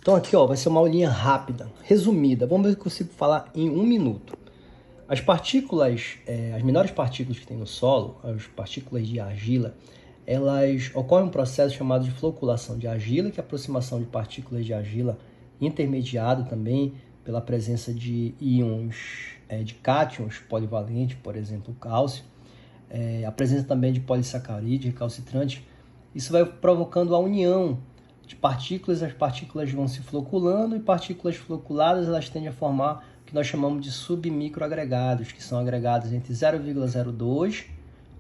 Então aqui ó, vai ser uma aulinha rápida, resumida. Vamos ver se eu consigo falar em 1 minuto. As partículas, as menores partículas que tem no solo, as partículas de argila, elas ocorrem um processo chamado de floculação de argila, que é a aproximação de partículas de argila intermediado também pela presença de íons de cátions polivalentes, por exemplo, o cálcio, a presença também de polissacarídeos recalcitrantes. Isso vai provocando a união de partículas, as partículas vão se floculando e partículas floculadas elas tendem a formar o que nós chamamos de submicroagregados, que são agregados entre 0,02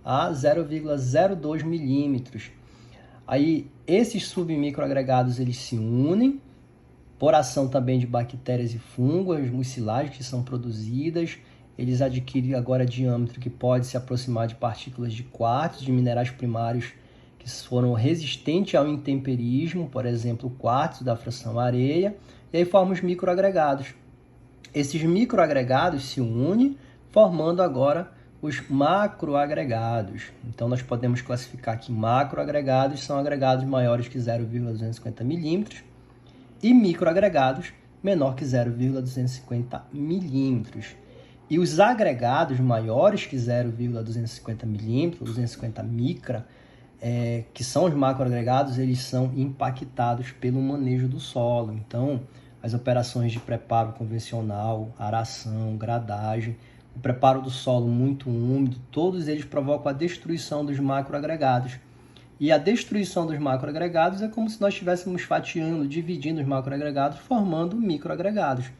a 0,02 milímetros. Aí esses submicroagregados eles se unem por ação também de bactérias e fungos, as mucilagens que são produzidas, eles adquirem agora diâmetro que pode se aproximar de partículas de quartzo, de minerais primários que foram resistentes ao intemperismo, por exemplo, o quartzo da fração areia, e aí formam os microagregados. Esses microagregados se unem, formando agora os macroagregados. Então, nós podemos classificar que macroagregados são agregados maiores que 0,250 milímetros e microagregados menor que 0,250 milímetros. E os agregados maiores que 0,250 milímetros, 250 micra, que são os macroagregados, eles são impactados pelo manejo do solo. Então, as operações de preparo convencional, aração, gradagem, o preparo do solo muito úmido, todos eles provocam a destruição dos macroagregados. E a destruição dos macroagregados é como se nós estivéssemos fatiando, dividindo os macroagregados, formando microagregados.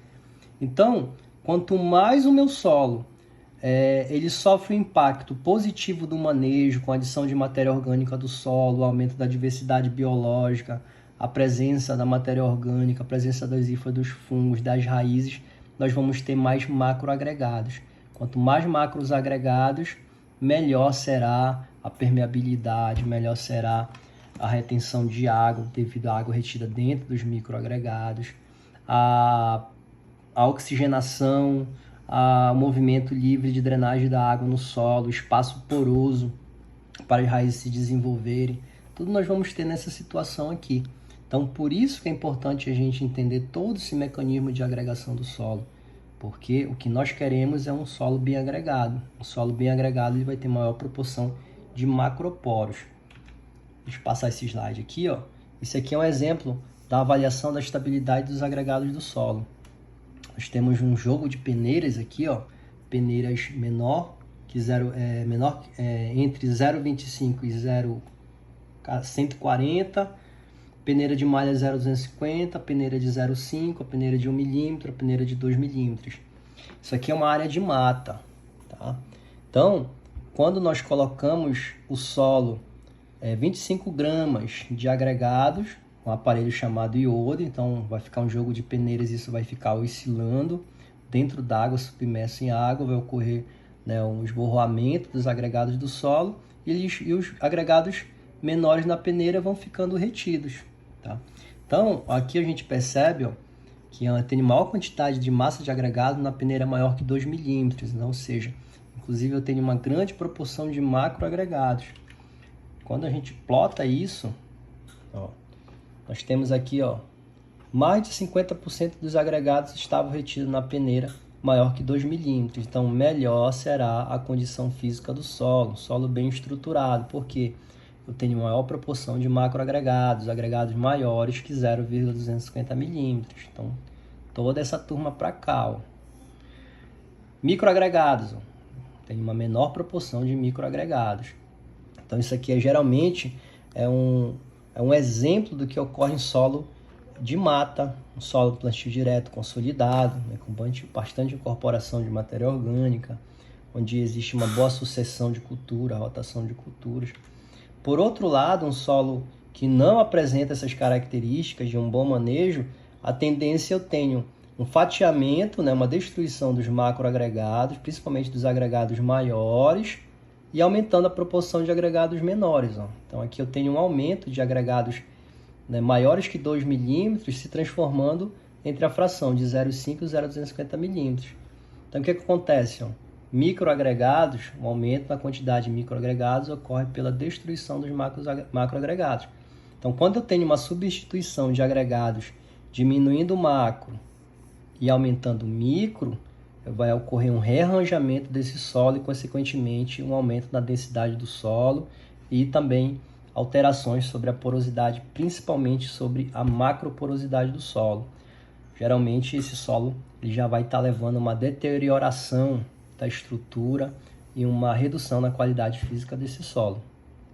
Então, quanto mais o meu solo ele sofre o impacto positivo do manejo, com a adição de matéria orgânica do solo, o aumento da diversidade biológica, a presença da matéria orgânica, a presença das hifas dos fungos, das raízes, nós vamos ter mais macroagregados. Quanto mais macros agregados, melhor será a permeabilidade, melhor será a retenção de água, devido à água retida dentro dos microagregados, a oxigenação, o movimento livre de drenagem da água no solo, espaço poroso para as raízes se desenvolverem. Tudo nós vamos ter nessa situação aqui. Então, por isso que é importante a gente entender todo esse mecanismo de agregação do solo, porque o que nós queremos é um solo bem agregado. Um solo bem agregado ele vai ter maior proporção de macroporos. Deixa eu passar esse slide aqui, ó. Esse aqui é um exemplo da avaliação da estabilidade dos agregados do solo. Nós temos um jogo de peneiras aqui, ó, peneiras entre 0,25 e 0,140, peneira de malha 0,250, peneira de 0,5, a peneira de 1 milímetro, a peneira de 2 milímetros. Isso aqui é uma área de mata, tá? Então, quando nós colocamos o solo 25 gramas de agregados, um aparelho chamado iodo, então vai ficar um jogo de peneiras, isso vai ficar oscilando dentro d'água, submerso em água, vai ocorrer um esborroamento dos agregados do solo e os agregados menores na peneira vão ficando retidos. Tá? Então, aqui a gente percebe que tem maior quantidade de massa de agregado na peneira maior que 2 milímetros, ou seja, inclusive eu tenho uma grande proporção de macroagregados. Quando a gente plota isso, nós temos aqui, mais de 50% dos agregados estavam retidos na peneira maior que 2 milímetros. Então, melhor será a condição física do solo, solo bem estruturado, porque eu tenho maior proporção de macroagregados, agregados maiores que 0,250 milímetros. Então, toda essa turma para cá. Microagregados, tem uma menor proporção de microagregados. Então, isso aqui geralmente é um exemplo do que ocorre em solo de mata, um solo plantio direto consolidado, com bastante incorporação de matéria orgânica, onde existe uma boa sucessão de cultura, rotação de culturas. Por outro lado, um solo que não apresenta essas características de um bom manejo, a tendência eu tenho um fatiamento, uma destruição dos macroagregados, principalmente dos agregados maiores, e aumentando a proporção de agregados menores. Então, aqui eu tenho um aumento de agregados maiores que 2 milímetros se transformando entre a fração de 0,5 e 0,250 milímetros. Então, o que acontece? Microagregados, o aumento na quantidade de microagregados ocorre pela destruição dos macroagregados. Então, quando eu tenho uma substituição de agregados Diminuindo o macro e aumentando o micro, vai ocorrer um rearranjamento desse solo e, consequentemente, um aumento na densidade do solo e também alterações sobre a porosidade, principalmente sobre a macroporosidade do solo. Geralmente, esse solo ele já vai estar levando uma deterioração da estrutura e uma redução na qualidade física desse solo.